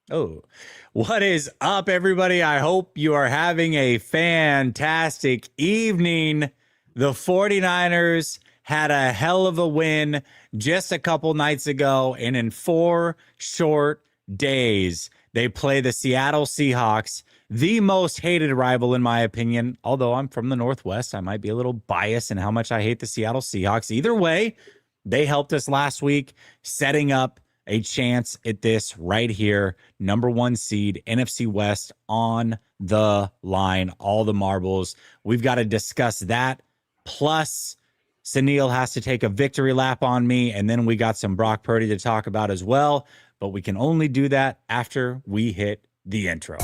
Oh, what is up, everybody? I hope you are having a fantastic evening. The 49ers had a hell of a win just a couple nights ago, and in 4 short days, they play the Seattle Seahawks, the most hated rival, in my opinion. Although I'm from the Northwest, I might be a little biased in how much I hate the Seattle Seahawks. Either way, they helped us last week, setting up a chance at this right here. Number one seed, NFC West on the line, all the marbles. We've got to discuss that. Plus, Sunil has to take a victory lap on me. And then we got some Brock Purdy to talk about as well. But we can only do that after we hit the intro.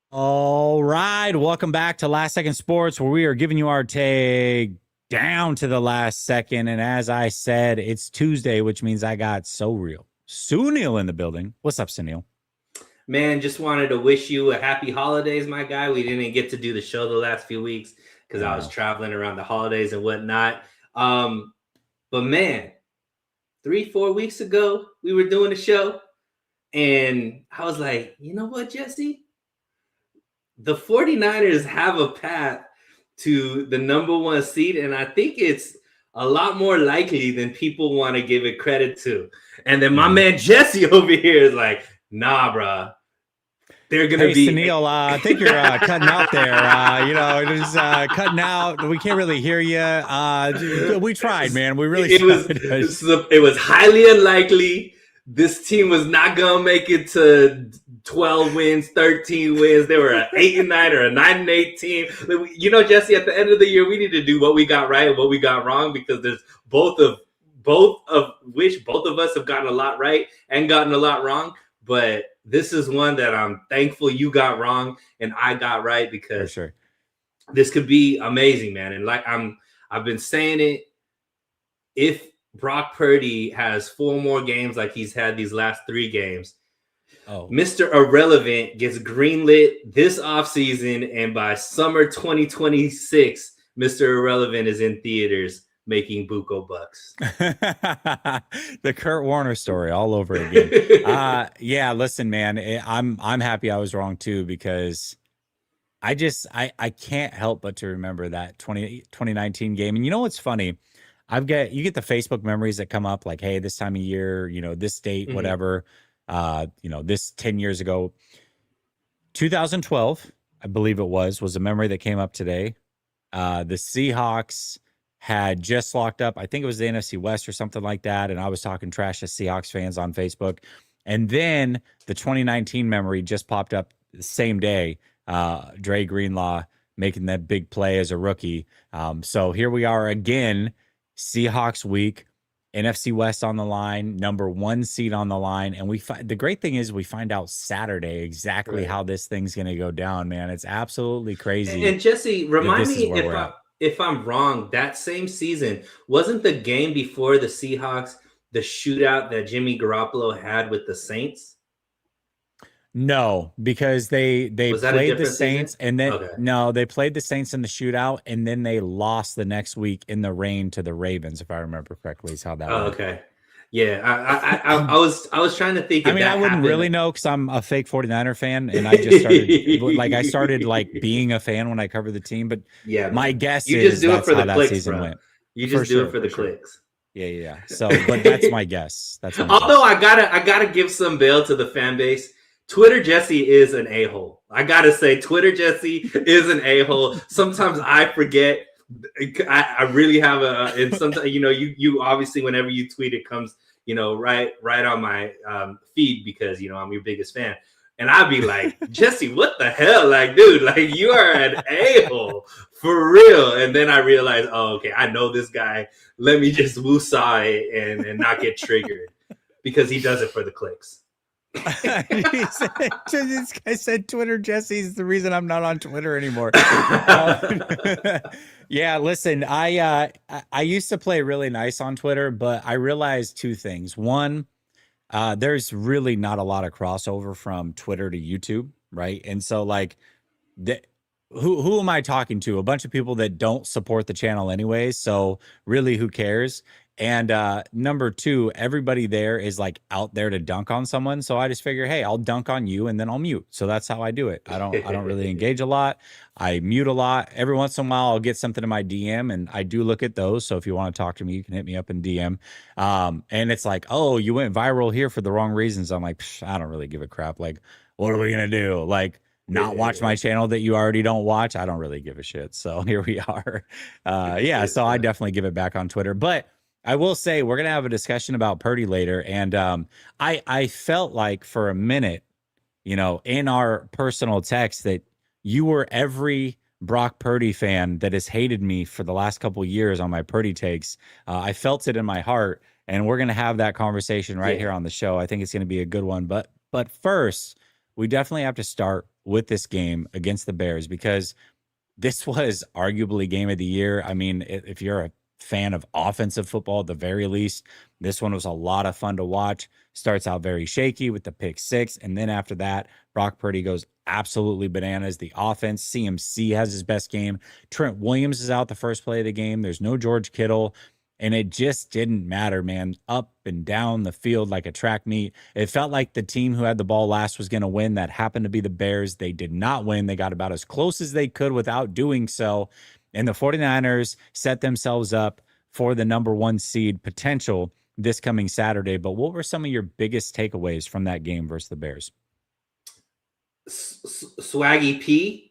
All right, welcome back to Last Second Sports, where we are giving you our take down to the last second. And as I said, it's Tuesday, which means I got Sunil in the building. What's up, Sunil? Man, just wanted to wish you a happy holidays, my guy. We didn't get to do the show the last few weeks because I was traveling around the holidays and whatnot. But man, 3-4 weeks ago, we were doing the show, and I was like, you know what, Jesse? The 49ers have a path to the number one seed, and I think it's a lot more likely than people want to give it credit to. And then my man Jesse over here is like, nah, bro. They're gonna be. Sunil, I think you're cutting out there. Just cutting out. We can't really hear you. We tried, man. We really. It was highly unlikely. This team was not gonna make it to 12 wins, 13 wins. They were an 8-9 or a 9-8 team. You know, Jesse, at the end of the year, we need to do what we got right and what we got wrong, because there's both of which both of us have gotten a lot right and gotten a lot wrong. But this is one that I'm thankful you got wrong and I got right, because this could be amazing, man. And like I've been saying it, if Brock Purdy has 4 more games like he's had these last 3 games, Mr. Irrelevant gets greenlit this offseason, and by summer 2026, Mr. Irrelevant is in theaters making buco bucks. The Kurt Warner story all over again. Yeah, listen, man, I'm happy I was wrong too, because I can't help but to remember that 2019 game. And you know what's funny? You get the Facebook memories that come up like, hey, this time of year, this date, whatever, this 10 years ago, 2012, I believe it was a memory that came up today. The Seahawks had just locked up. I think it was the NFC West or something like that. And I was talking trash to Seahawks fans on Facebook. And then the 2019 memory just popped up the same day. Dre Greenlaw making that big play as a rookie. So here we are again, Seahawks week, NFC West on the line, number 1 seed on the line. And the great thing is we find out Saturday exactly how this thing's going to go down, man. It's absolutely crazy. And Jesse, remind me if I'm wrong, that same season, wasn't the game before the Seahawks the shootout that Jimmy Garoppolo had with the Saints? No, because they played the Saints season? And then they played the Saints in the shootout, and then they lost the next week in the rain to the Ravens, if I remember correctly, is how that went. Okay. Yeah, I was trying to think. I mean, I wouldn't really know because I'm a fake 49er fan, and I just started like being a fan when I covered the team. But yeah, my guess is that's how that season went. You just do it for the clicks. Yeah. So, but that's my guess. Although I gotta give some bail to the fan base. Twitter Jesse is an a-hole. I gotta say, Twitter Jesse is an a-hole. Sometimes I forget. I really have and sometimes, you obviously, whenever you tweet, it comes, right on my feed, because, I'm your biggest fan. And I'd be like, Jesse, what the hell? Like, dude, like, you are an a-hole for real. And then I realized, okay, I know this guy. Let me just woosah it and not get triggered, because he does it for the clicks. This guy said Twitter Jesse's the reason I'm not on Twitter anymore. Yeah, listen, I used to play really nice on Twitter, but I realized two things. One, there's really not a lot of crossover from Twitter to YouTube, right? And so like the who am I talking to? A bunch of people that don't support the channel anyways. So really, who cares? And number two, everybody there is like out there to dunk on someone. So I just figure, hey, I'll dunk on you and then I'll mute. So that's how I do it. I don't really engage a lot. I mute a lot. Every once in a while, I'll get something in my DM, and I do look at those. So if you want to talk to me, you can hit me up in DM. And it's like, oh, you went viral here for the wrong reasons. I'm like, I don't really give a crap. Like, what are we gonna do? Like, not watch my channel that you already don't watch? I don't really give a shit. So here we are. Yeah, so I definitely give it back on Twitter. But I will say we're gonna have a discussion about Purdy later. And I felt like for a minute, in our personal text that you were every Brock Purdy fan that has hated me for the last couple of years on my Purdy takes. I felt it in my heart, and we're gonna have that conversation right here on the show. I think it's gonna be a good one. But first, we definitely have to start with this game against the Bears because this was arguably game of the year. I mean, if you're a fan of offensive football, at the very least, this one was a lot of fun to watch. Starts out very shaky with the pick six. And then after that, Brock Purdy goes absolutely bananas. The offense, CMC has his best game. Trent Williams is out the first play of the game. There's no George Kittle. And it just didn't matter, man. Up and down the field like a track meet. It felt like the team who had the ball last was going to win. That happened to be the Bears. They did not win. They got about as close as they could without doing so. And the 49ers set themselves up for the number one seed potential this coming Saturday. But what were some of your biggest takeaways from that game versus the Bears? Swaggy P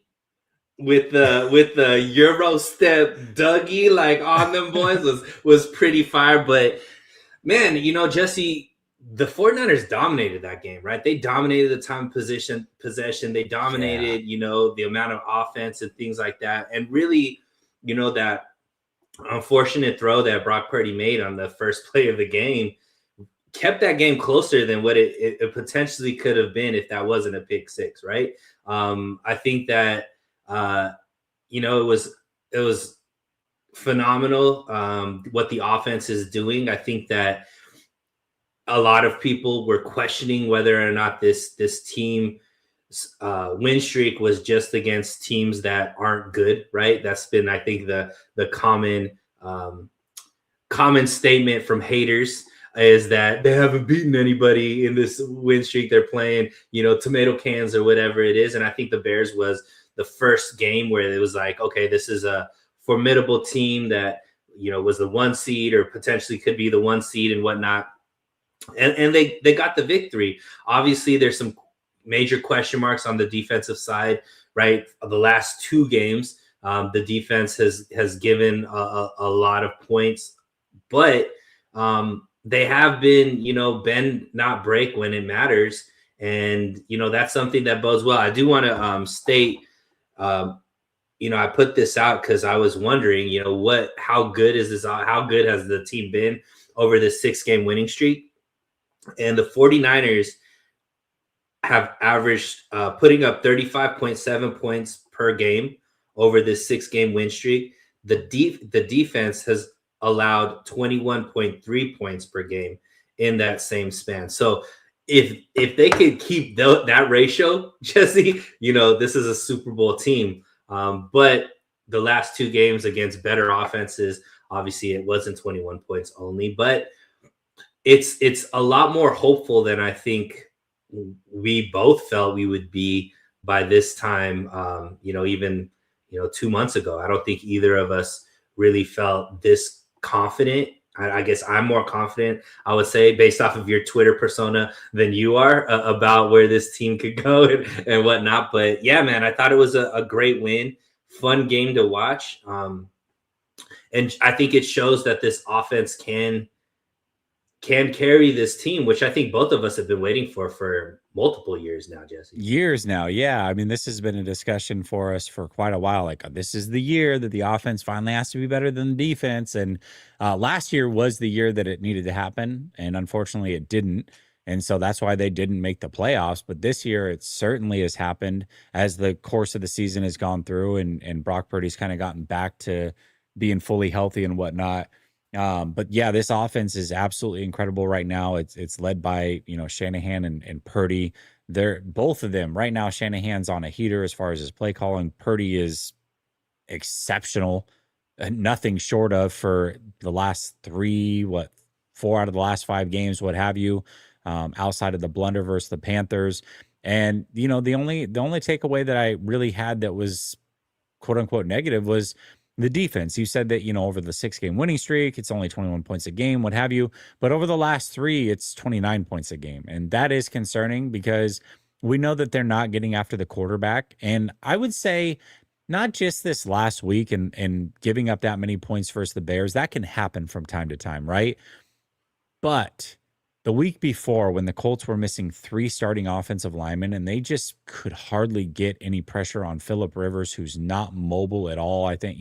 with the Euro step Dougie like on them boys was pretty fire. But man, Jesse, the 49ers dominated that game, right? They dominated the time possession. They dominated, the amount of offense and things like that. And really, that unfortunate throw that Brock Purdy made on the first play of the game kept that game closer than what it potentially could have been if that wasn't a pick six, right? I think that it was phenomenal what the offense is doing. I think that a lot of people were questioning whether or not this team win streak was just against teams that aren't good, right? That's been, I think, the common statement from haters is that they haven't beaten anybody in this win streak. They're playing, tomato cans or whatever it is. And I think the Bears was the first game where it was like, okay, this is a formidable team that, was the one seed or potentially could be the one seed and whatnot. And they got the victory. Obviously, there's some major question marks on the defensive side, right? The last two games, the defense has given a lot of points, but they have been, bend not break when it matters, and that's something that bodes well. I do want to state, I put this out because I was wondering, how good is this? How good has the team been over this 6-game winning streak? And the 49ers have averaged putting up 35.7 points per game over this 6-game win streak. The defense has allowed 21.3 points per game in that same span. So if they could keep that ratio, Jesse, this is a Super Bowl team. But the last two games against better offenses, obviously it wasn't 21 points only, but it's a lot more hopeful than I think we both felt we would be by this time, even 2 months ago. I don't think either of us really felt this confident. I guess I'm more confident, I would say, based off of your Twitter persona than you are about where this team could go and whatnot. But yeah, man, I thought it was a great win, fun game to watch. And I think it shows that this offense can carry this team, which I think both of us have been waiting for multiple years now, Jesse. Years now, yeah. I mean, this has been a discussion for us for quite a while. Like, this is the year that the offense finally has to be better than the defense. And last year was the year that it needed to happen. And unfortunately, it didn't. And so that's why they didn't make the playoffs. But this year, it certainly has happened as the course of the season has gone through, and Brock Purdy's kind of gotten back to being fully healthy and whatnot. But yeah, this offense is absolutely incredible right now. It's led by, Shanahan and Purdy. They're both of them right now. Shanahan's on a heater as far as his play calling. Purdy is exceptional, nothing short of for the last four out of the last 5 games, what have you, outside of the blunder versus the Panthers. And the only takeaway that I really had that was quote unquote negative was the defense. You said that, over the 6-game winning streak, it's only 21 points a game, what have you. But over the last 3, it's 29 points a game. And that is concerning because we know that they're not getting after the quarterback. And I would say not just this last week and giving up that many points versus the Bears, that can happen from time to time, right? But the week before, when the Colts were missing 3 starting offensive linemen and they just could hardly get any pressure on Phillip Rivers, who's not mobile at all. I think,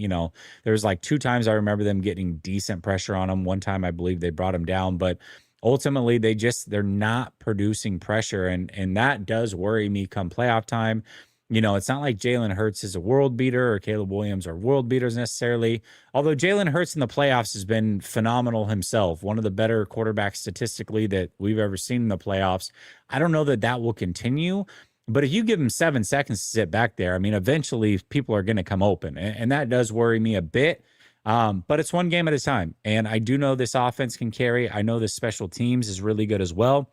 there's like 2 times I remember them getting decent pressure on him. One time I believe they brought him down, but ultimately they're not producing pressure. And that does worry me come playoff time. It's not like Jalen Hurts is a world beater or Caleb Williams are world beaters necessarily. Although Jalen Hurts in the playoffs has been phenomenal himself, one of the better quarterbacks statistically that we've ever seen in the playoffs. I don't know that will continue, but if you give him 7 seconds to sit back there, I mean, eventually people are going to come open, and that does worry me a bit. But it's one game at a time, and I do know this offense can carry. I know this special teams is really good as well.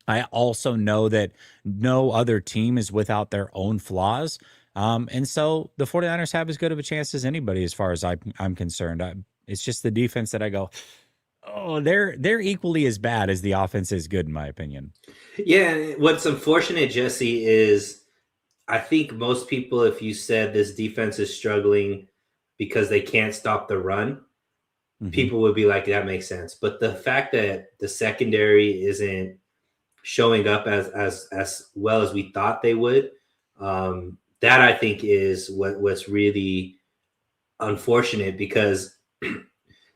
I also know that no other team is without their own flaws. And so the 49ers have as good of a chance as anybody as far as I'm concerned. It's just the defense that I go, oh, they're equally as bad as the offense is good, in my opinion. Yeah, what's unfortunate, Jesse, is I think most people, if you said this defense is struggling because they can't stop the run, people would be like, that makes sense. But the fact that the secondary isn't showing up as well as we thought they would, that I think is what's really unfortunate, because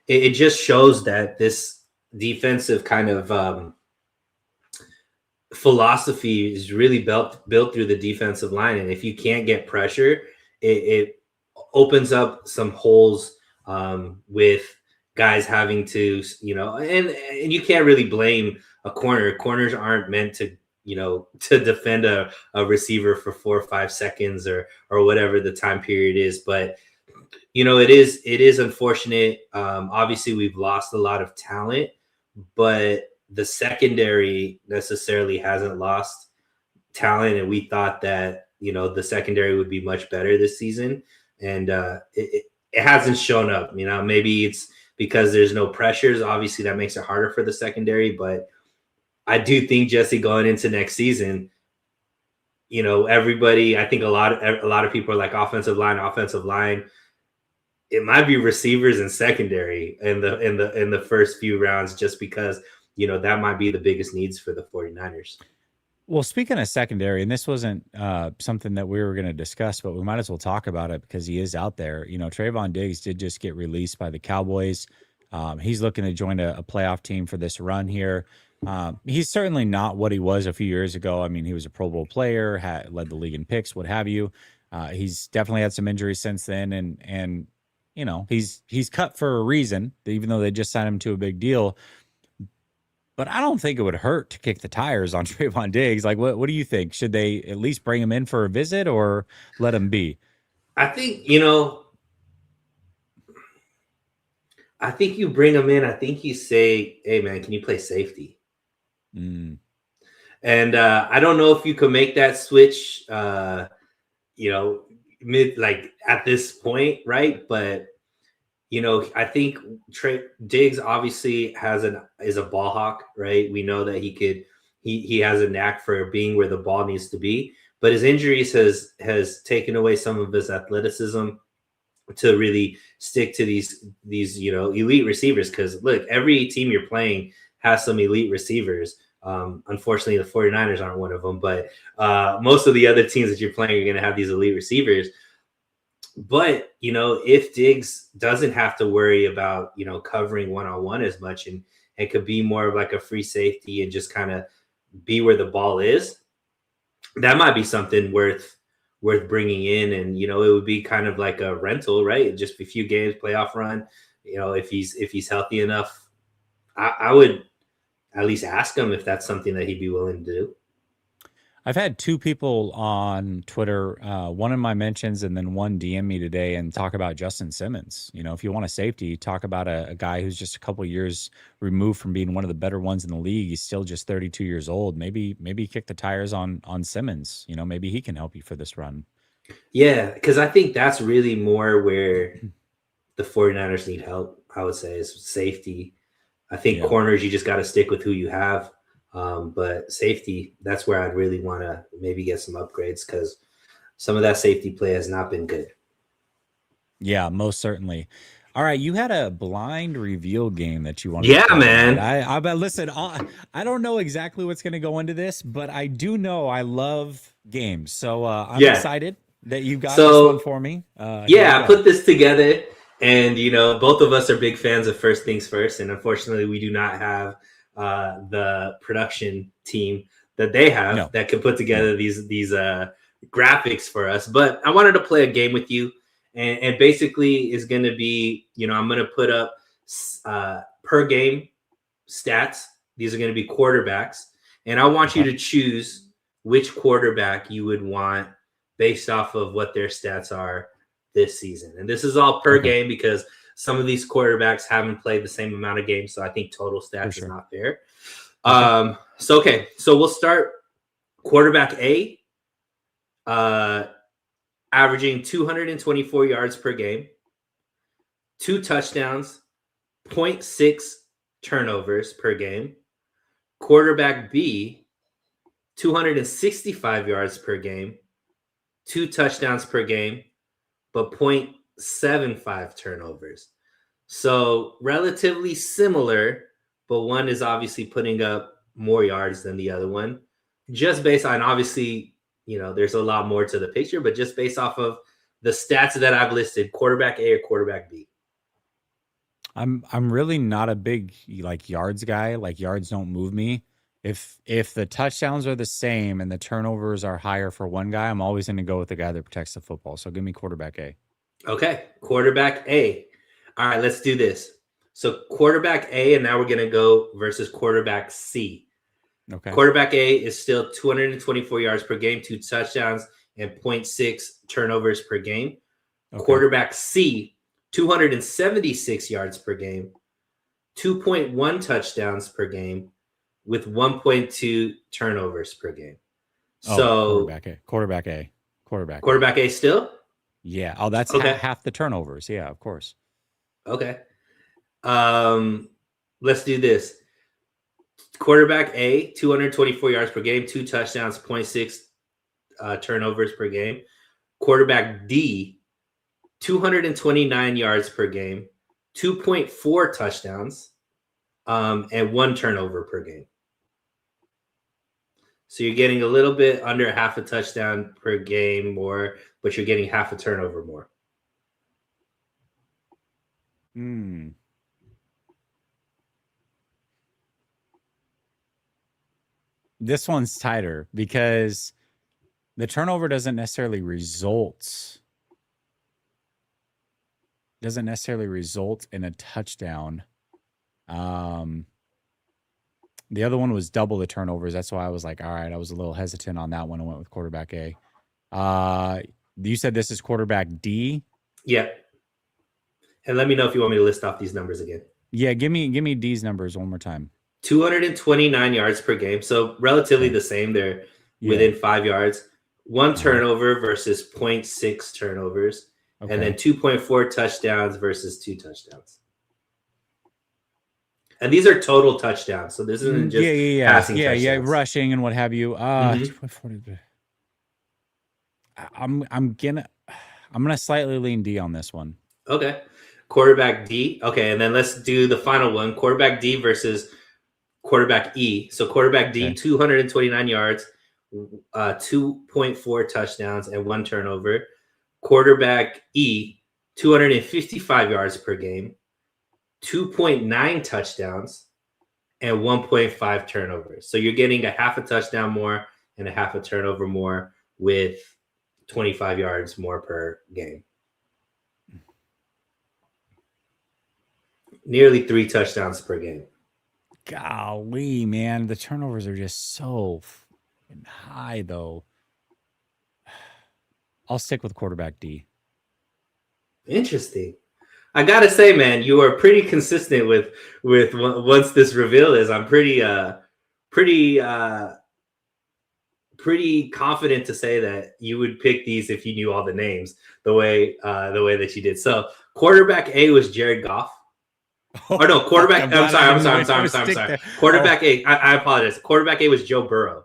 it just shows that this defensive kind of philosophy is really built through the defensive line. And if you can't get pressure, it opens up some holes with guys having to, and you can't really blame a corner. Corners aren't meant to, to defend a receiver for 4 or 5 seconds or whatever the time period is. But, it is unfortunate. Obviously we've lost a lot of talent, but the secondary necessarily hasn't lost talent. And we thought that, the secondary would be much better this season. And it hasn't shown up. Maybe it's because there's no pressures. Obviously that makes it harder for the secondary, but I do think, Jesse, going into next season, everybody, I think a lot of people are like offensive line. It might be receivers and secondary in the first few rounds, just because, that might be the biggest needs for the 49ers. Well, speaking of secondary, and this wasn't something that we were going to discuss, but we might as well talk about it because he is out there. Trayvon Diggs did just get released by the Cowboys. He's looking to join a playoff team for this run here. He's certainly not what he was a few years ago. I mean, he was a Pro Bowl player, led the league in picks, what have you. He's definitely had some injuries since then, and he's cut for a reason, even though they just signed him to a big deal. But I don't think it would hurt to kick the tires on Trayvon Diggs. Like, what do you think? Should they at least bring him in for a visit or let him be? I think, I think you bring him in. I think you say, hey, man, can you play safety? And I don't know if you can make that switch, mid, like at this point, right? But I think Diggs obviously is a ball hawk, right? We know that he has a knack for being where the ball needs to be, but his injuries has taken away some of his athleticism to really stick to these elite receivers. Because look, every team you're playing has some elite receivers. Unfortunately, the 49ers aren't one of them, but most of the other teams that you're playing are going to have these elite receivers. But, if Diggs doesn't have to worry about, covering one-on-one as much and could be more of like a free safety and just kind of be where the ball is, that might be something worth bringing in. And it would be kind of like a rental, right? Just a few games, playoff run. If he's healthy enough, I would at least ask him if that's something that he'd be willing to do. I've had two people on Twitter, one in my mentions and then one DM me today and talk about Justin Simmons. If you want a safety, talk about a guy who's just a couple years removed from being one of the better ones in the league. He's still just 32 years old. Maybe kick the tires on Simmons. Maybe he can help you for this run. Yeah, because I think that's really more where the 49ers need help, I would say, is safety. I think corners, you just got to stick with who you have. But safety, that's where I'd really want to maybe get some upgrades, because some of that safety play has not been good. Yeah, most certainly. All right, you had a blind reveal game that you wanted to play. Man. I listen, I don't know exactly what's going to go into this, but I do know I love games. So I'm excited that you got this one for me. I put this together, and both of us are big fans of First Things First, and unfortunately we do not have the production team that they have that can put together these graphics for us. But I wanted to play a game with you, and basically is going to be, I'm going to put up per game stats. These are going to be quarterbacks, and I want you to choose which quarterback you would want based off of what their stats are this season. And this is all per game, because some of these quarterbacks haven't played the same amount of games, so I think total stats is not fair. So we'll start quarterback A, averaging 224 yards per game, 2 touchdowns, 0.6 turnovers per game. Quarterback B, 265 yards per game, 2 touchdowns per game, but 0.75 turnovers. So relatively similar, but one is obviously putting up more yards than the other one. Just based on, obviously, there's a lot more to the picture, but just based off of the stats that I've listed, quarterback A or quarterback B. I'm really not a big yards guy. Yards don't move me. If the touchdowns are the same and the turnovers are higher for one guy, I'm always going to go with the guy that protects the football. So give me quarterback A. Okay, quarterback A. All right, let's do this. So quarterback A, and now we're going to go versus quarterback C. Okay. Quarterback A is still 224 yards per game, 2 touchdowns, and 0.6 turnovers per game. Okay. Quarterback C, 276 yards per game, 2.1 touchdowns per game, with 1.2 turnovers per game. So quarterback A. Quarterback A still? Yeah. Oh, that's half the turnovers. Yeah, of course. Okay. Let's do this. Quarterback A, 224 yards per game, 2 touchdowns, 0.6 turnovers per game. Quarterback D, 229 yards per game, 2.4 touchdowns, and 1 turnover per game. So you're getting a little bit under half a touchdown per game more, but you're getting half a turnover more. This one's tighter because the turnover doesn't necessarily result in a touchdown. The other one was double the turnovers. That's why I was like, all right, I was a little hesitant on that one. I went with quarterback A. You said this is quarterback D? Yeah. And let me know if you want me to list off these numbers again. Yeah, give me D's numbers one more time. 229 yards per game. So relatively the same. They're within 5 yards. 1 turnover versus 0.6 turnovers. Okay. And then 2.4 touchdowns versus 2 touchdowns. And these are total touchdowns. So this isn't just passing touchdowns. Yeah, rushing and what have you. I'm gonna slightly lean D on this one. Okay. Quarterback D. Okay, and then let's do the final one. Quarterback D versus quarterback E. So quarterback D, 229 yards, 2.4 touchdowns, and 1 turnover. Quarterback E, 255 yards per game, 2.9 touchdowns, and 1.5 turnovers. So you're getting a half a touchdown more and a half a turnover more with 25 yards more per game. Nearly 3 touchdowns per game. Golly, man, the turnovers are just so high, though. I'll stick with quarterback D. Interesting. I gotta say, man, you are pretty consistent with once this reveal is. I'm pretty confident to say that you would pick these if you knew all the names the way that you did. So quarterback A was Jared Goff. Or no, quarterback. I'm sorry. Quarterback A. I apologize. Quarterback A was Joe Burrow.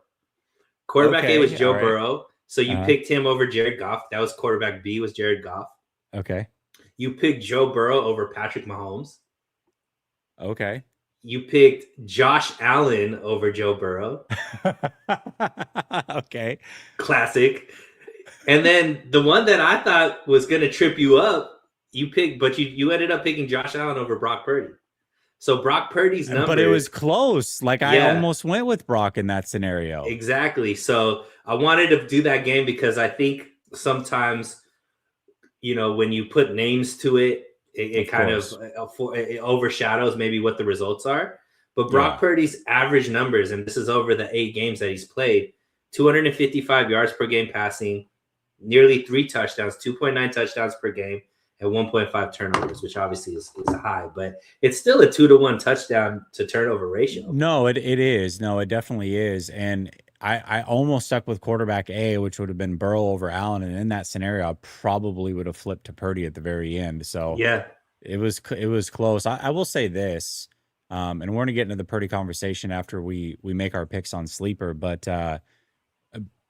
Quarterback A was Joe Burrow. So you picked him over Jared Goff. That was quarterback B was Jared Goff. Okay. You picked Joe Burrow over Patrick Mahomes. Okay. You picked Josh Allen over Joe Burrow. Okay. Classic. And then the one that I thought was going to trip you up, you picked, but you ended up picking Josh Allen over Brock Purdy. So Brock Purdy's number. But it was close. Like I almost went with Brock in that scenario. Exactly. So I wanted to do that game because I think sometimes, when you put names to it, it kind of it overshadows maybe what the results are. But Brock Purdy's average numbers, and this is over the 8 games that he's played, 255 yards per game passing, nearly 3 touchdowns, 2.9 touchdowns per game, and 1.5 turnovers, which obviously is high, but it's still a 2-to-1 touchdown to turnover ratio. No, it is. No, it definitely is. And I almost stuck with quarterback A, which would have been Burrow over Allen. And in that scenario, I probably would have flipped to Purdy at the very end. So yeah, it was close. I will say this, and we're going to get into the Purdy conversation after we make our picks on Sleeper, but the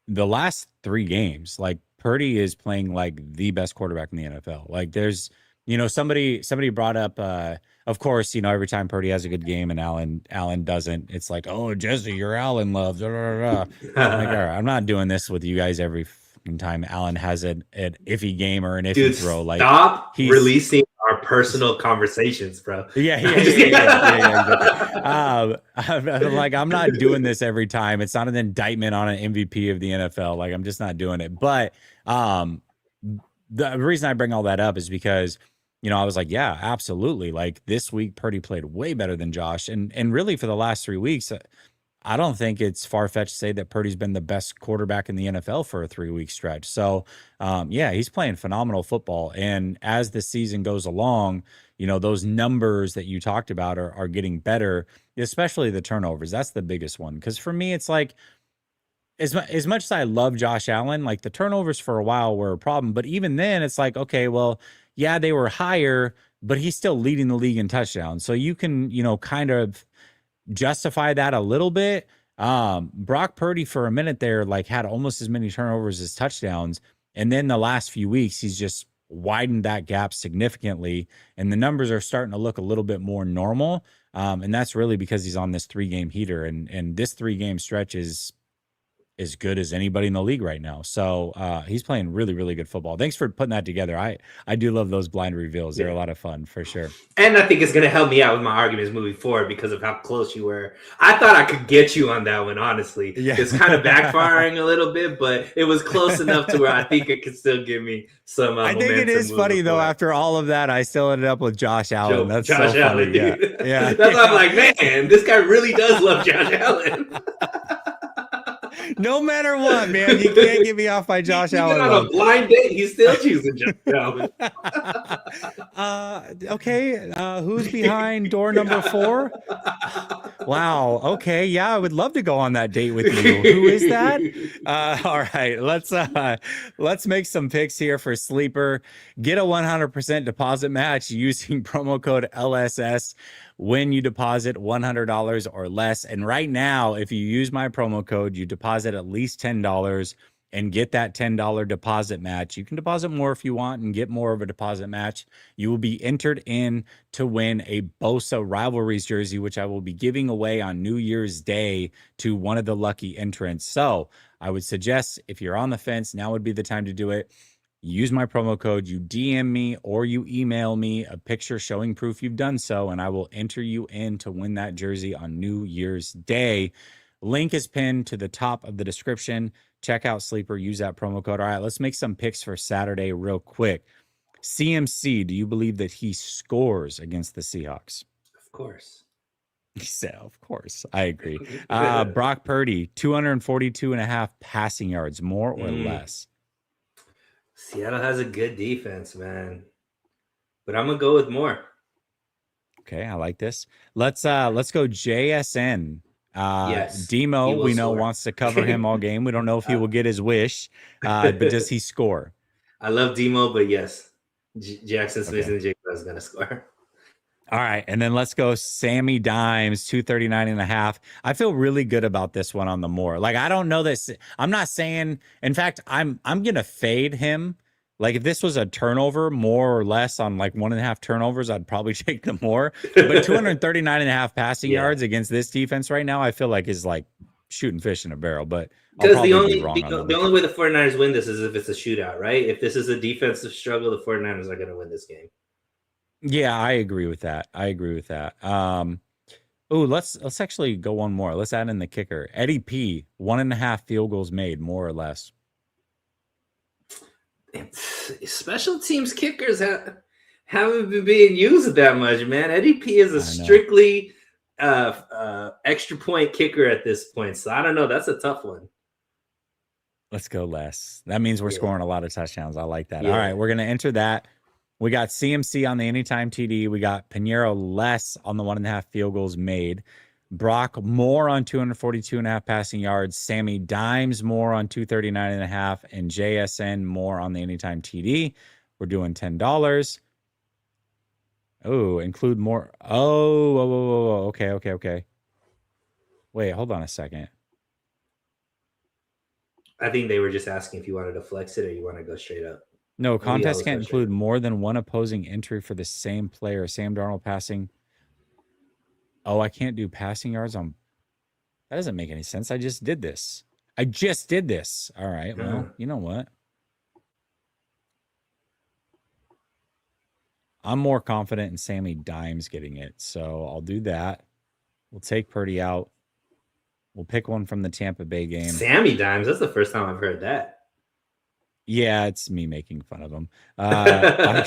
last 3 games, like Purdy is playing like the best quarterback in the NFL. Like there's, somebody brought up, of course, every time Purdy has a good game and Allen doesn't, it's like, oh, Jesse, you're Allen love. Like, all right, I'm not doing this with you guys every fucking time Allen has an iffy game or an iffy throw. Like, stop releasing our personal conversations, bro. Yeah. Like, I'm not doing this every time. It's not an indictment on an MVP of the NFL. Like, I'm just not doing it. But the reason I bring all that up is because, I was like, yeah, absolutely. Like this week, Purdy played way better than Josh. And really for the last 3 weeks, I don't think it's far-fetched to say that Purdy's been the best quarterback in the NFL for a 3-week stretch. So, he's playing phenomenal football. And as the season goes along, those numbers that you talked about are getting better, especially the turnovers. That's the biggest one. Because for me, it's like, as much as I love Josh Allen, like the turnovers for a while were a problem. But even then, it's like, okay, well, yeah, they were higher, but he's still leading the league in touchdowns. So you can, kind of justify that a little bit. Brock Purdy for a minute there, like had almost as many turnovers as touchdowns. And then the last few weeks, he's just widened that gap significantly. And the numbers are starting to look a little bit more normal. And that's really because he's on this 3-game heater. And this 3-game stretch is as good as anybody in the league right now. So he's playing really, really good football. Thanks for putting that together. I do love those blind reveals. They're a lot of fun for sure. And I think it's going to help me out with my arguments moving forward because of how close you were. I thought I could get you on that one, honestly. Yeah. It's kind of backfiring a little bit, but it was close enough to where I think it could still give me some I think it is funny, though, after all of that, I still ended up with Josh Allen. That's Josh so Allen. Funny. Yeah. That's why I'm like, man, this guy really does love Josh Allen. No matter what, man, you can't get me off by Josh Allen. Even on a blind date, he's still choosing Josh Allen. Okay, who's behind door number 4? Wow. Okay, yeah, I would love to go on that date with you. Who is that? All right, let's make some picks here for Sleeper. Get a 100% deposit match using promo code LSS when you deposit $100 or less. And right now, if you use my promo code, you deposit at least $10 and get that $10 deposit match. You can deposit more if you want and get more of a deposit match. You will be entered in to win a Bosa Rivalries jersey, which I will be giving away on New Year's Day to one of the lucky entrants. So I would suggest if you're on the fence, now would be the time to do it. You use my promo code, you DM me or you email me a picture showing proof you've done so, and I will enter you in to win that jersey on New Year's Day. Link is pinned to the top of the description. Check out Sleeper, use that promo code. All right, let's make some picks for Saturday real quick. CMC, do you believe that he scores against the Seahawks? Of course. He said, of course. I agree. Brock Purdy, 242.5 passing yards, more or less? Seattle has a good defense, man. But I'm going to go with more. Okay, I like this. Let's go JSN. Yes. Demo, we know, wants to cover him all game. We don't know if he will get his wish, but does he score? I love Demo, but yes. Jackson Smith and Jake is going to score. All right, and then let's go Sammy Dimes, 239.5. I feel really good about this one on the more. Like, I don't know this. I'm not saying, in fact, I'm gonna fade him. Like, if this was a turnover, more or less on like 1.5 turnovers, I'd probably take the more. But 239.5 passing yards against this defense right now, I feel like is like shooting fish in a barrel. But because the only way the 49ers win this is if it's a shootout, right? If this is a defensive struggle, the 49ers are gonna win this game. Yeah, I agree with that. Let's actually go one more. Let's add in the kicker. Eddie P, 1.5 field goals made, more or less. Special teams kickers haven't been being used that much, man. Eddie P is a strictly extra point kicker at this point. So I don't know. That's a tough one. Let's go less. That means we're scoring a lot of touchdowns. I like that. All right, we're going to enter that. We got CMC on the anytime TD. We got Pinheiro less on the 1.5 field goals made. Brock more on 242.5 passing yards. Sammy Dimes more on 239.5. And JSN more on the anytime TD. We're doing $10. Oh, include more. Oh, okay. Wait, hold on a second. I think they were just asking if you wanted to flex it or you want to go straight up. No, contest can't include more than one opposing entry for the same player. Sam Darnold passing. Oh, I can't do passing yards on. That doesn't make any sense. I just did this. All right. Well, you know what? I'm more confident in Sammy Dimes getting it. So I'll do that. We'll take Purdy out. We'll pick one from the Tampa Bay game. Sammy Dimes. That's the first time I've heard that. Yeah, it's me making fun of him. I'm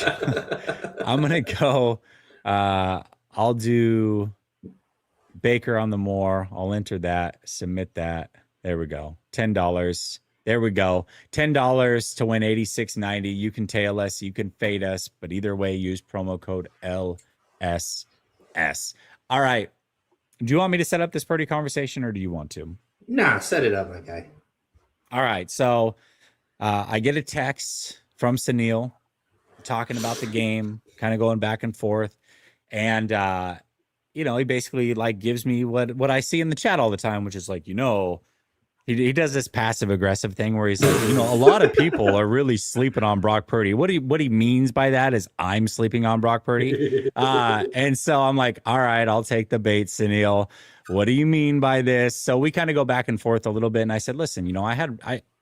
going to go. I'll do Baker on the more. I'll enter that, submit that. There we go. $10. There we go. $10 to win $86.90. You can tail us. You can fade us. But either way, use promo code LSS. All right. Do you want me to set up this Purdy conversation or do you want to? Nah, set it up, my guy. All right. So I get a text from Sunil talking about the game, kind of going back and forth. And, he basically like gives me what I see in the chat all the time, which is like, he does this passive aggressive thing where he's like, a lot of people are really sleeping on Brock Purdy. What he means by that is I'm sleeping on Brock Purdy. And so I'm like, all right, I'll take the bait, Sunil. What do you mean by this? So we kind of go back and forth a little bit. And I said, listen,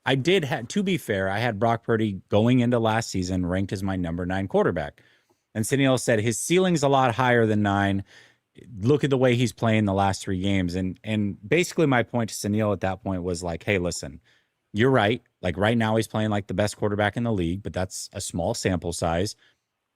I did have, to be fair, I had Brock Purdy going into last season ranked as my number 9 quarterback. And Sunil said his ceiling's a lot higher than 9. Look at the way he's playing the last 3 games. And basically my point to Sunil at that point was like, hey, listen, you're right. Like right now he's playing like the best quarterback in the league, but that's a small sample size.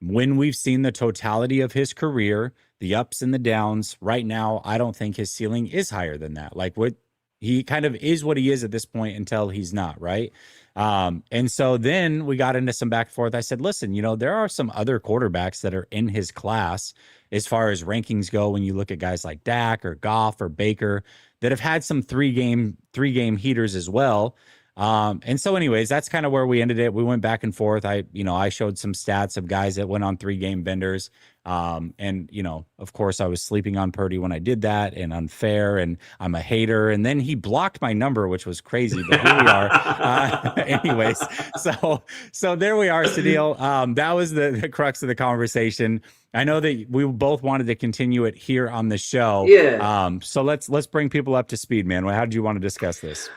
When we've seen the totality of his career, the ups and the downs, right now, I don't think his ceiling is higher than that. Like what he kind of is what he is at this point until he's not, right? And so then we got into some back and forth. I said, listen, there are some other quarterbacks that are in his class as far as rankings go. When you look at guys like Dak or Goff or Baker that have had some three game heaters as well. And so anyways, that's kind of where we ended it. We went back and forth. I showed some stats of guys that went on 3-game vendors. And of course I was sleeping on Purdy when I did that and unfair and I'm a hater. And then he blocked my number, which was crazy, but here we are. Anyways, so there we are, Sunil. That was the crux of the conversation. I know that we both wanted to continue it here on the show. Yeah. So let's bring people up to speed, man. How did you want to discuss this?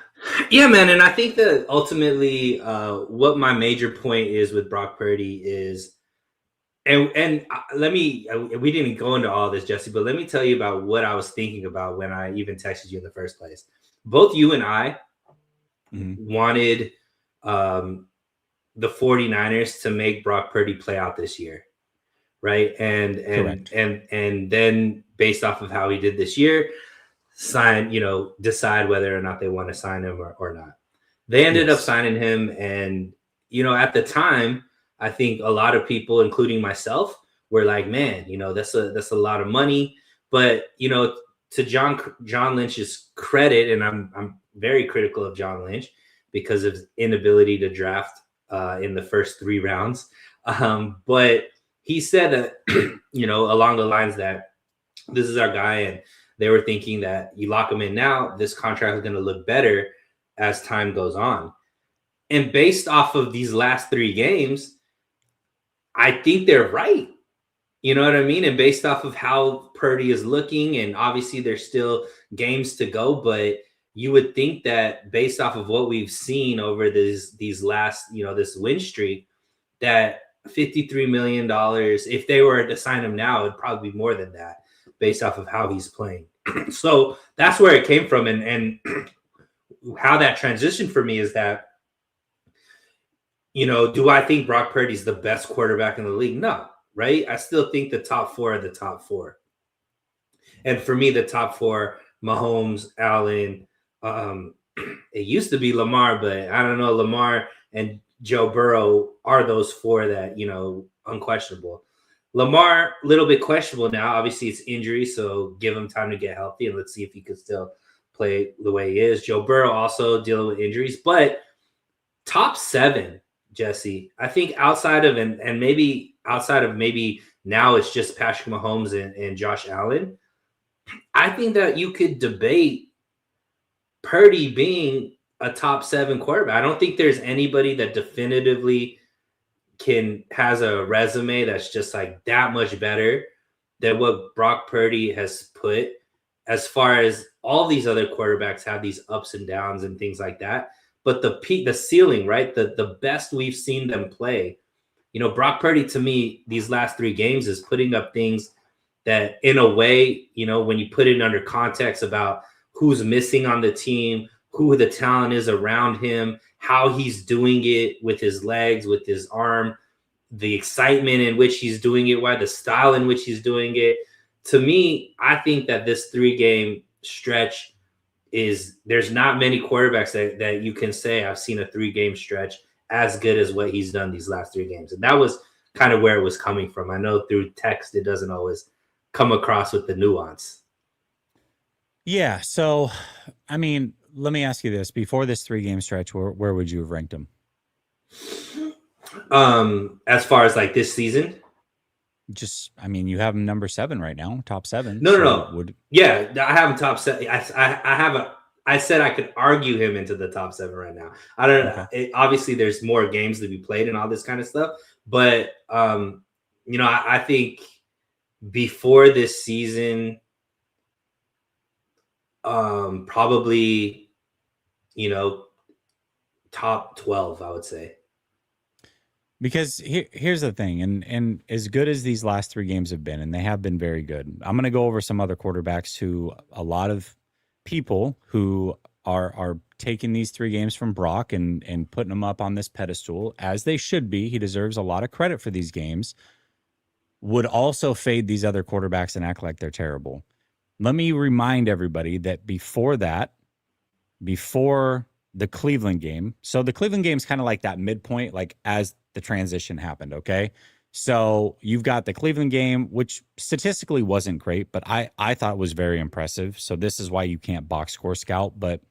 Yeah, man, and I think that ultimately, what my major point is with Brock Purdy is, and let me, we didn't go into all this, Jesse, but let me tell you about what I was thinking about when I even texted you in the first place. Both you and I wanted um, the 49ers to make Brock Purdy play out this year, right? Correct. And then based off of how he did this year, decide whether or not they want to sign him or not. They ended up Yes. signing him, and at the time, I think a lot of people, including myself, were like, "Man, that's a lot of money." But to John Lynch's credit, and I'm very critical of John Lynch because of his inability to draft in the first 3 rounds. But he said that along the lines that this is our guy, and they were thinking that you lock him in now, this contract is going to look better as time goes on. And based off of these last 3 games, I think they're right. You know what I mean? And based off of how Purdy is looking, and obviously there's still games to go, but you would think that based off of what we've seen over these last, this win streak, that $53 million, if they were to sign him now, it'd probably be more than that based off of how he's playing. So that's where it came from. And how that transitioned for me is that, do I think Brock Purdy's the best quarterback in the league? No, right? I still think the top four are the top four. And for me, the top four, Mahomes, Allen, it used to be Lamar, but I don't know, Lamar and Joe Burrow are those four that, unquestionable. Lamar, a little bit questionable now. Obviously, it's injury, so give him time to get healthy, and let's see if he could still play the way he is. Joe Burrow also dealing with injuries, but top 7, Jesse. I think outside of and maybe outside of maybe now it's just Patrick Mahomes and Josh Allen. I think that you could debate Purdy being a top 7 quarterback. I don't think there's anybody that definitively has a resume that's just like that much better than what Brock Purdy has put, as far as all these other quarterbacks have these ups and downs and things like that. But the peak, the ceiling, right? The best we've seen them play. Brock Purdy, to me, these last 3 games is putting up things that, in a way, when you put it under context about who's missing on the team, who the talent is around him, how he's doing it with his legs, with his arm, the excitement in which he's doing it, the style in which he's doing it. To me, I think that this 3-game stretch there's not many quarterbacks that you can say I've seen a 3-game stretch as good as what he's done these last 3 games. And that was kind of where it was coming from. I know through text, it doesn't always come across with the nuance. Yeah. So, I mean, let me ask you this: before this 3-game stretch, where would you have ranked him? As far as like this season, I mean, you have him number 7 right now, top 7. No. Yeah, I have him top 7. I said I could argue him into the top 7 right now. I don't know. Obviously, there's more games to be played and all this kind of stuff. But, I think before this season, probably, top 12, I would say. Because here's the thing, and as good as these last 3 games have been, and they have been very good, I'm going to go over some other quarterbacks who a lot of people who are taking these 3 games from Brock and putting them up on this pedestal, as they should be. He deserves a lot of credit for these games. Would also fade these other quarterbacks and act like they're terrible. Let me remind everybody that before the Cleveland game, so the Cleveland game is kind of like that midpoint, like as the transition happened, okay? So you've got the Cleveland game, which statistically wasn't great, but I thought was very impressive. So this is why you can't box score scout, but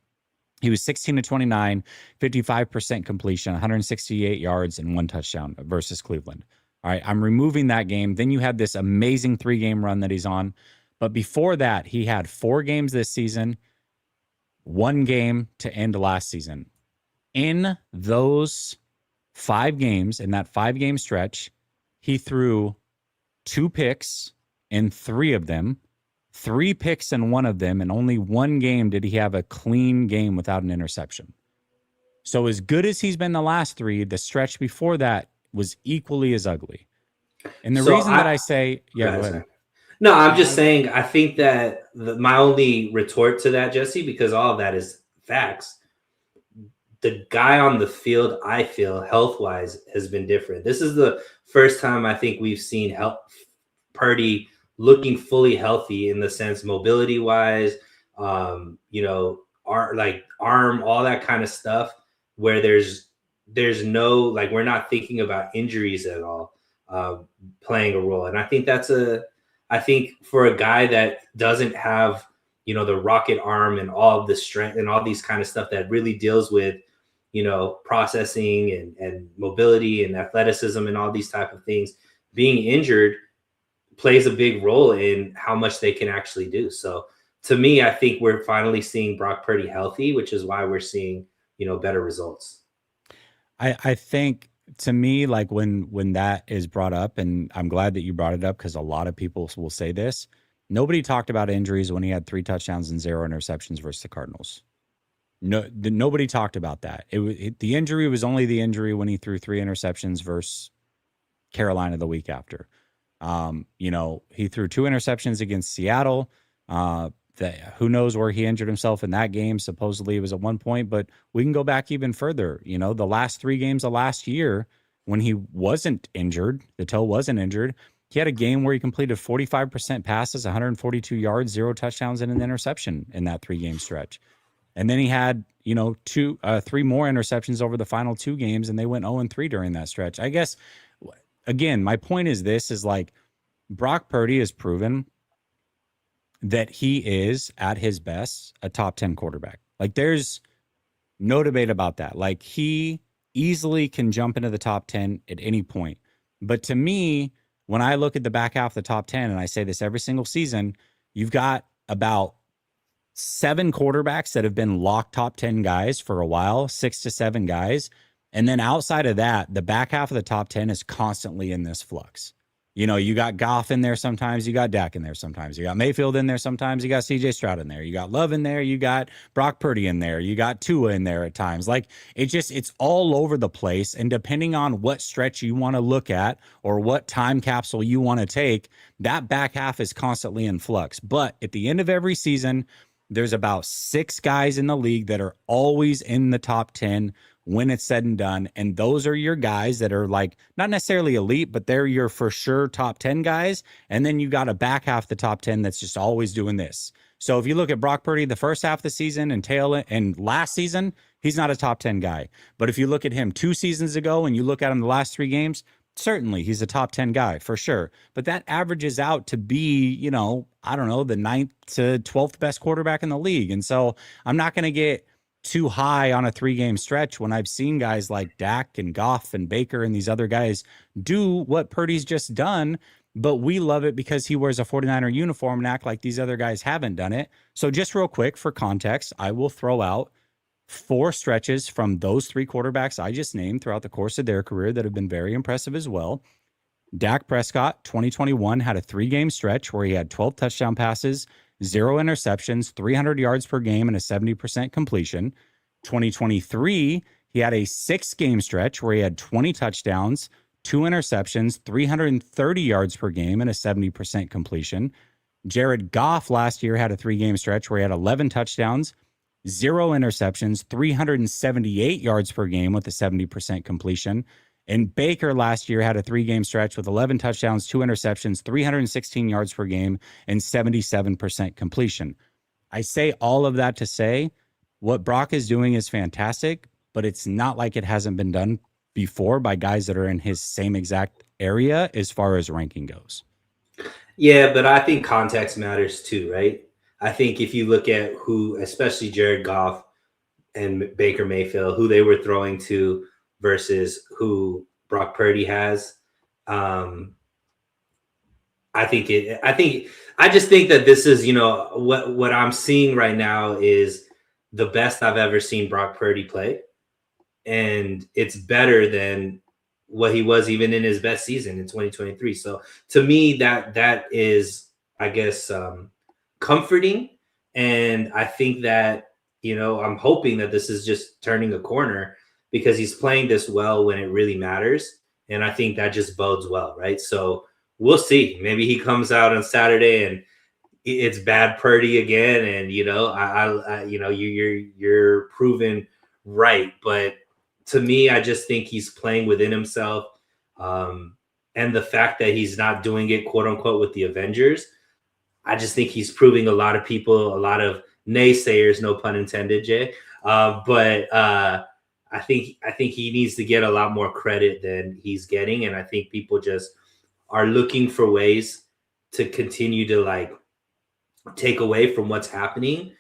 he was 16 to 29, 55% completion, 168 yards, and 1 touchdown versus Cleveland. All right, I'm removing that game. Then you had this amazing 3-game run that he's on. But before that, he had 4 games this season, 1 game to end last season. In those 5 games, in that 5-game stretch, he threw 2 picks in 3 of them, 3 picks in one of them, and only one game did he have a clean game without an interception. So as good as he's been the last 3, the stretch before that was equally as ugly. And the So reason that I say, go yeah, go ahead. ahead. No, I'm just saying, I think that my only retort to that, Jesse, because all of that is facts. The guy on the field, I feel health wise, has been different. This is the first time I think we've seen Purdy looking fully healthy in the sense mobility wise, arm, all that kind of stuff, where there's no, like, we're not thinking about injuries at all playing a role. And I think I think for a guy that doesn't have, the rocket arm and all of the strength and all these kind of stuff that really deals with, processing and mobility and athleticism and all these type of things, being injured plays a big role in how much they can actually do. So to me, I think we're finally seeing Brock Purdy healthy, which is why we're seeing, better results. I think, to me, like, when that is brought up, and I'm glad that you brought it up because a lot of people will say this, nobody talked about injuries when he had 3 touchdowns and 0 interceptions versus the Cardinals. Nobody talked about that. The injury was only the injury when he threw 3 interceptions versus Carolina the week after. He threw 2 interceptions against Seattle. Who knows where he injured himself in that game? Supposedly it was at one point, but we can go back even further. The last 3 games of last year when he wasn't injured, the toe wasn't injured, he had a game where he completed 45% passes, 142 yards, 0 touchdowns, and an interception in that 3-game stretch. And then he had, 3 more interceptions over the final 2 games, and they went 0-3 during that stretch. I guess, again, my point is like, Brock Purdy has proven that he is, at his best, a top 10 quarterback. Like, there's no debate about that. Like, he easily can jump into the top 10 at any point. But to me, when I look at the back half of the top 10, and I say this every single season, you've got about 7 quarterbacks that have been locked top 10 guys for a while, 6 to 7 guys. And then outside of that, the back half of the top 10 is constantly in this flux. You got Goff in there sometimes, you got Dak in there sometimes, you got Mayfield in there sometimes, you got CJ Stroud in there, you got Love in there, you got Brock Purdy in there, you got Tua in there at times. Like, it's all over the place. And depending on what stretch you want to look at or what time capsule you want to take, that back half is constantly in flux. But at the end of every season, there's about 6 guys in the league that are always in the top 10 when it's said and done. And those are your guys that are, like, not necessarily elite, but they're your for sure top 10 guys. And then you got a back half the top 10 that's just always doing this. So if you look at Brock Purdy the first half of the season and last season, he's not a top 10 guy. But if you look at him 2 seasons ago and you look at him the last 3 games, certainly he's a top 10 guy for sure. But that averages out to be, I don't know, the 9th to 12th best quarterback in the league. And so I'm not going to get too high on a 3-game stretch when I've seen guys like Dak and Goff and Baker and these other guys do what Purdy's just done. But we love it because he wears a 49er uniform and act like these other guys haven't done it. So just real quick for context, I will throw out 4 stretches from those 3 quarterbacks I just named throughout the course of their career that have been very impressive as well. Dak Prescott, 2021, had a 3-game stretch where he had 12 touchdown passes, 0 interceptions, 300 yards per game, and a 70% completion. 2023, he had a 6-game stretch where he had 20 touchdowns, 2 interceptions, 330 yards per game, and a 70% completion. Jared Goff last year had a 3-game stretch where he had 11 touchdowns, 0 interceptions, 378 yards per game with a 70% completion. And Baker last year had a 3-game stretch with 11 touchdowns, 2 interceptions, 316 yards per game, and 77% completion. I say all of that to say what Brock is doing is fantastic, but it's not like it hasn't been done before by guys that are in his same exact area as far as ranking goes. Yeah, but I think context matters too, right? I think if you look at who, especially Jared Goff and Baker Mayfield, who they were throwing to versus who Brock Purdy has, I just think that this is, what I'm seeing right now is the best I've ever seen Brock Purdy play. And it's better than what he was even in his best season in 2023. So to me, that is, I guess, comforting. And I think that, I'm hoping that this is just turning a corner because he's playing this well when it really matters. And I think that just bodes well, right? So we'll see. Maybe he comes out on Saturday and it's bad Purdy again, and you're proven right. But to me, I just think he's playing within himself, and the fact that he's not doing it, quote unquote, with the Avengers, I just think he's proving a lot of people, a lot of naysayers, no pun intended, Jay. But I think he needs to get a lot more credit than he's getting, and I think people just are looking for ways to continue to like take away from what's happening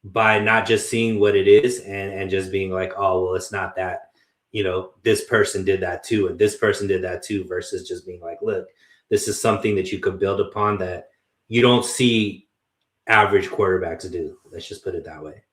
by not just seeing what it is and just being like, oh, well, it's not that, this person did that too, and this person did that too, versus just being like, look, this is something that you could build upon that you don't see average quarterbacks do. Let's just put it that way.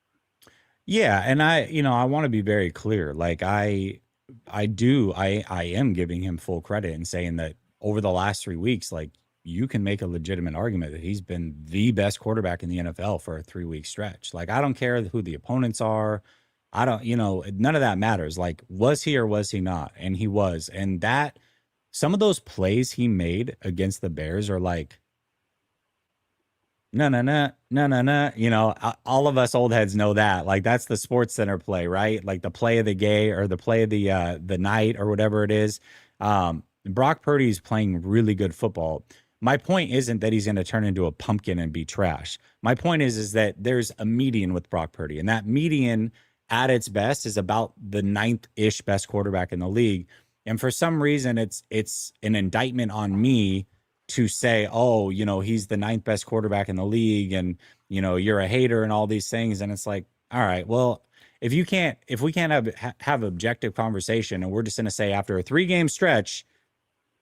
Yeah, and I want to be very clear. Like I am giving him full credit and saying that over the last 3 weeks, like you can make a legitimate argument that he's been the best quarterback in the NFL for a 3-week stretch. Like I don't care who the opponents are. I don't, none of that matters. Like was he or was he not? And he was. And that some of those plays he made against the Bears are like no, no, no, no, no, no. All of us old heads know that. Like that's the Sports Center play, right? Like the play of the day or the play of the night or whatever it is. Brock Purdy's playing really good football. My point isn't that he's going to turn into a pumpkin and be trash. My point is that there's a median with Brock Purdy, and that median at its best is about the 9th-ish best quarterback in the league. And for some reason, it's an indictment on me to say, oh, he's the 9th best quarterback in the league and, you're a hater and all these things. And it's like, all right, well, if we can't have objective conversation and we're just going to say after a 3-game stretch,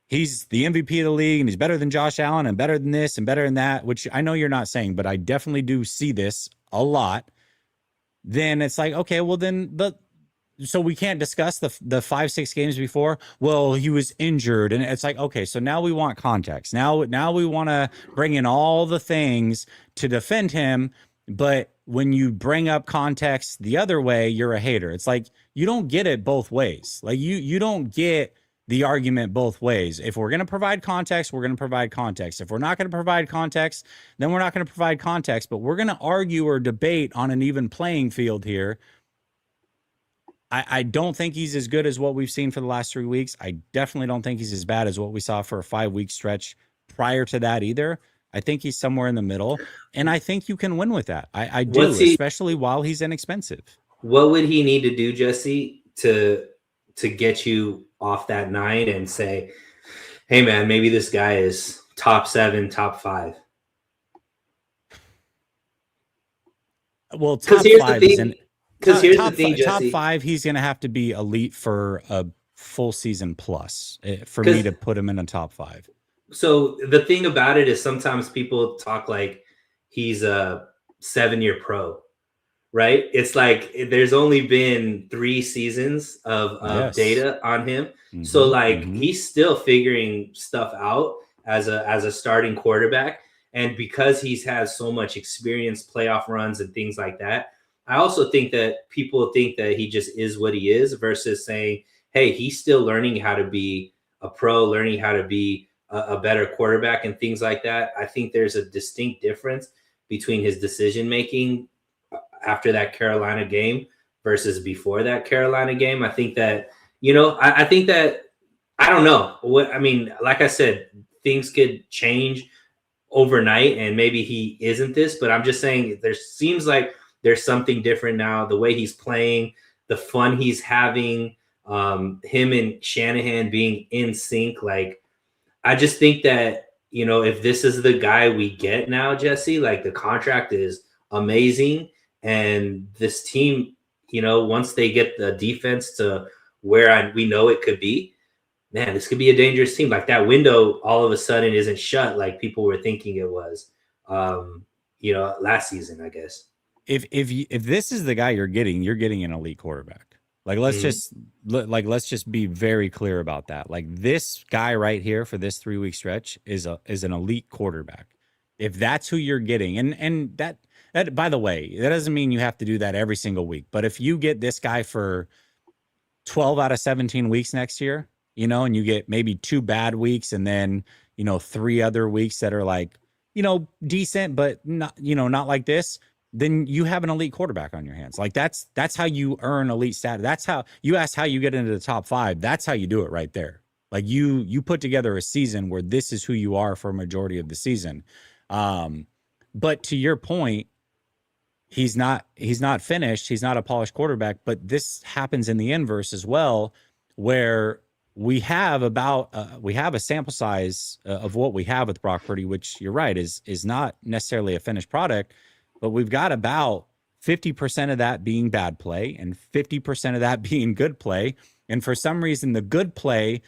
he's the MVP of the league and he's better than Josh Allen and better than this and better than that, which I know you're not saying, but I definitely do see this a lot. Then it's like, okay, well then, so we can't discuss the 5-6 games before. Well, he was injured, and it's like, okay, so now we want context. Now we want to bring in all the things to defend him. But when you bring up context the other way, you're a hater. It's like you don't get it both ways. Like you don't get the argument both ways. If we're going to provide context, we're going to provide context. If we're not going to provide context, then we're not going to provide context. But we're going to argue or debate on an even playing field here. I don't think he's as good as what we've seen for the last 3 weeks. I definitely don't think he's as bad as what we saw for a 5-week stretch prior to that either. I think he's somewhere in the middle, and I think you can win with that. I do, especially while he's inexpensive. What would he need to do, Jesse, to get you off that 9 and say, hey, man, maybe this guy is top 7, top 5? Well, top 5 is in. Because here's the thing, Jesse. Top 5, he's going to have to be elite for a full season plus for me to put him in a top 5. So the thing about it is sometimes people talk like he's a 7-year pro, right? It's like there's only been 3 seasons of data on him. Mm-hmm, so like he's still figuring stuff out as a starting quarterback. And because he's had so much experience, playoff runs and things like that, I also think that people think that he just is what he is versus saying, hey, he's still learning how to be a pro, learning how to be a better quarterback and things like that. I think there's a distinct difference between his decision-making after that Carolina game versus before that Carolina game. I think that, I think that, I don't know. Like I said, things could change overnight and maybe he isn't this, but I'm just saying there seems like there's something different now. The way he's playing, the fun he's having, him and Shanahan being in sync. Like, I just think that, if this is the guy we get now, Jesse, like the contract is amazing. And this team, once they get the defense to where we know it could be, man, this could be a dangerous team. Like that window all of a sudden isn't shut like people were thinking it was, last season, I guess. If this is the guy you're getting an elite quarterback. Like let's just be very clear about that. Like this guy right here for this 3-week stretch is an elite quarterback. if that's who you're getting, and that by the way, that doesn't mean you have to do that every single week. But if you get this guy for 12 out of 17 weeks next year, and you get maybe 2 bad weeks and then, 3 other weeks that are like, decent, but not, not like this, then you have an elite quarterback on your hands. Like that's how you earn elite status. That's how you ask how you get into the top 5. That's how you do it right there. Like you put together a season where this is who you are for a majority of the season. But to your point, he's not finished. He's not a polished quarterback, but this happens in the inverse as well, where we have a sample size of what we have with Brock Purdy, which you're right is not necessarily a finished product, but we've got about 50% of that being bad play and 50% of that being good play. And for some reason, the good play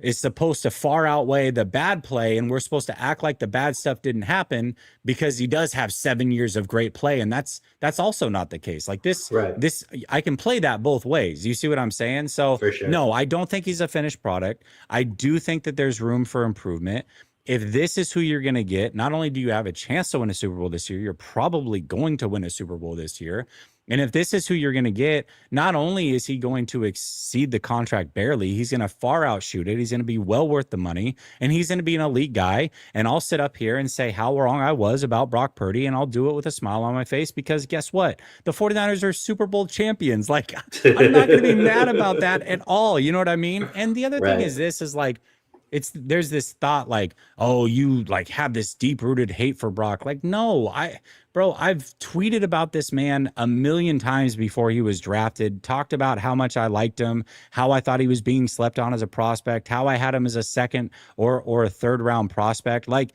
is supposed to far outweigh the bad play, and we're supposed to act like the bad stuff didn't happen because he does have 7 years of great play, and that's also not the case. Like this, right. This I can play that both ways. You see what I'm saying? So For sure. No, I don't think he's a finished product. I do think that there's room for improvement. If this is who you're going to get, not only do you have a chance to win a Super Bowl this year, you're probably going to win a Super Bowl this year. And if this is who you're going to get, not only is he going to exceed the contract barely, he's going to far outshoot it. He's going to be well worth the money, and he's going to be an elite guy. And I'll sit up here and say how wrong I was about Brock Purdy, and I'll do it with a smile on my face because guess what? The 49ers are Super Bowl champions. Like, I'm not going to be mad about that at all. You know what I mean? And the other thing is this is like, there's this thought like, oh, you like have this deep rooted hate for Brock. Like, no, I've tweeted about this man a million times before he was drafted, talked about how much I liked him, how I thought he was being slept on as a prospect, how I had him as a second or a third round prospect. Like,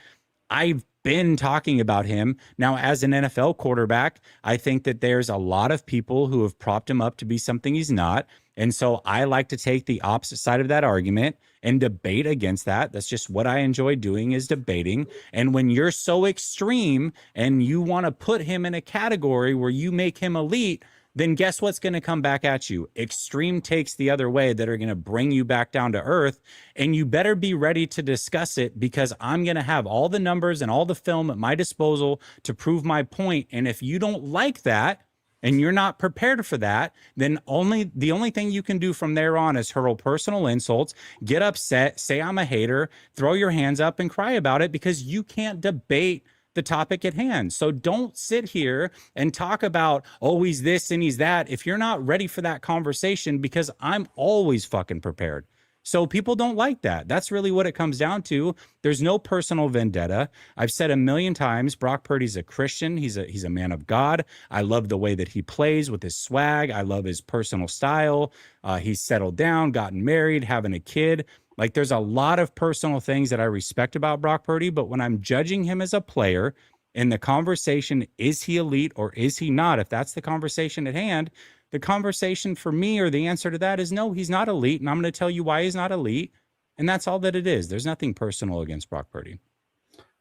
I've been talking about him. Now, as an NFL quarterback, I think that there's a lot of people who have propped him up to be something he's not. And so I like to take the opposite side of that argument and debate against that. That's just what I enjoy doing, is debating. And when you're so extreme and you want to put him in a category where you make him elite, then guess what's going to come back at you? Extreme takes the other way that are going to bring you back down to earth. And you better be ready to discuss it, because I'm going to have all the numbers and all the film at my disposal to prove my point. And if you don't like that, and you're not prepared for that, then the only thing you can do from there on is hurl personal insults, get upset, say I'm a hater, throw your hands up and cry about it, because you can't debate the topic at hand. So don't sit here and talk about, oh, he's this and he's that, if you're not ready for that conversation, because I'm always fucking prepared. So people don't like that. That's really what it comes down to. There's no personal vendetta. I've said a million times, Brock Purdy's a Christian. He's a man of God. I love the way that he plays with his swag. I love his personal style. He's settled down, gotten married, having a kid. Like, there's a lot of personal things that I respect about Brock Purdy, but when I'm judging him as a player in the conversation, is he elite or is he not? If that's the conversation at hand, the conversation for me, or the answer to that, is no, he's not elite. And I'm going to tell you why he's not elite. And that's all that it is. There's nothing personal against Brock Purdy.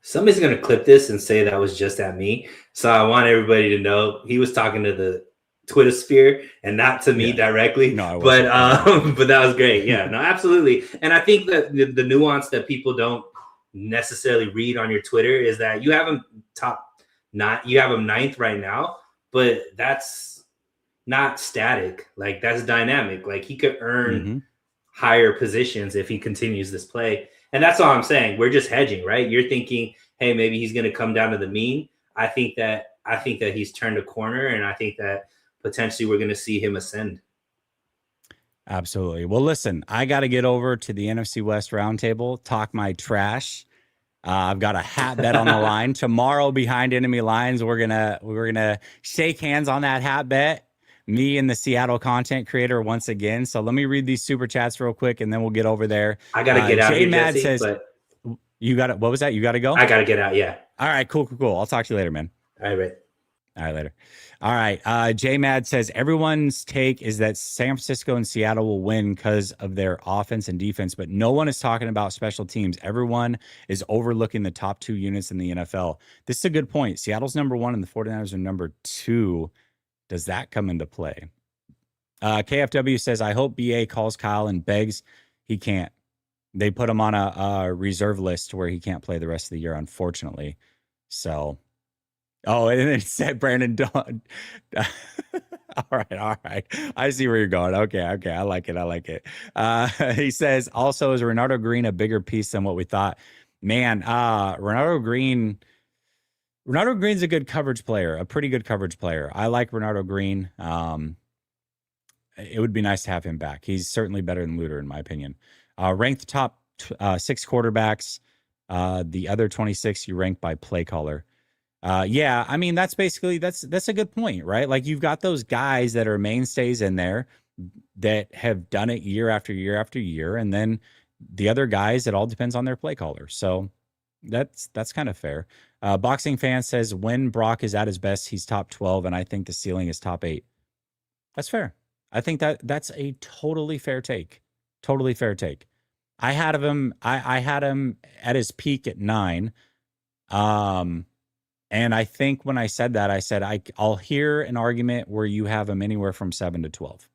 Somebody's going to clip this and say that was just at me. So I want everybody to know he was talking to the Twitter sphere and not to me directly. No, but that was great. Yeah, no, absolutely. And I think that the nuance that people don't necessarily read on your Twitter is that you have him you have him 9th right now, but that's not static. Like, that's dynamic. Like, he could earn higher positions if he continues this play. And that's all I'm saying. We're just hedging, right? You're thinking, hey, maybe he's going to come down to the mean. I think that he's turned a corner, and I think that potentially we're going to see him ascend. Absolutely. Well, listen, I got to get over to the NFC West roundtable, talk my trash. I've got a hat bet on the line tomorrow behind enemy lines. We're gonna shake hands on that hat bet. Me and the Seattle content creator once again. So let me read these super chats real quick, and then we'll get over there. I gotta get out. J-Mad Jesse, says, but... "You got it. What was that? You got to go." I gotta get out. Yeah. All right. Cool. I'll talk to you later, man. All right. All right, later. All right. J-Mad says, everyone's take is that San Francisco and Seattle will win because of their offense and defense, but no one is talking about special teams. Everyone is overlooking the top 2 units in the NFL. This is a good point. Seattle's number 1 and the 49ers are number 2. Does that come into play? KFW says, I hope BA calls Kyle and begs. He can't. They put him on a reserve list where he can't play the rest of the year, unfortunately. So, oh, and then it said Brandon Dawn. All right, all right. I see where you're going. Okay, okay. I like it. I like it. He says, also, is Renardo Green a bigger piece than what we thought? Man, Renardo Green's a good coverage player, a pretty good coverage player. I like Renardo Green. It would be nice to have him back. He's certainly better than Luter, in my opinion. Ranked top 6 quarterbacks. The other 26 you rank by play caller. Yeah, I mean that's a good point, right? Like you've got those guys that are mainstays in there that have done it year after year after year, and then the other guys, it all depends on their play caller. So that's kind of fair. Boxing Fan says when Brock is at his best, he's top 12, and I think the ceiling is top 8. That's fair. I think that's a totally fair take. Totally fair take. I had him at his peak at 9. And I think when I said that, I said I'll hear an argument where you have him anywhere from 7 to 12.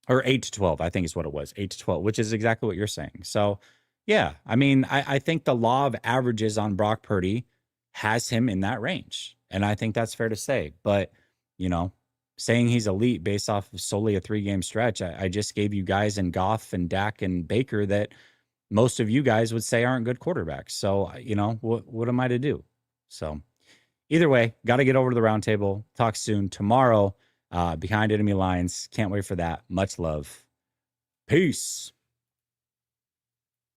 Or 8 to 12, I think is what it was. 8 to 12, which is exactly what you're saying. So, yeah, I mean, I think the law of averages on Brock Purdy has him in that range. And I think that's fair to say. But, saying he's elite based off of solely a 3-game stretch, I just gave you guys in Goff and Dak and Baker that most of you guys would say aren't good quarterbacks. So, what am I to do? So either way, got to get over to the roundtable. Talk soon tomorrow. Behind enemy lines. Can't wait for that. Much love. Peace.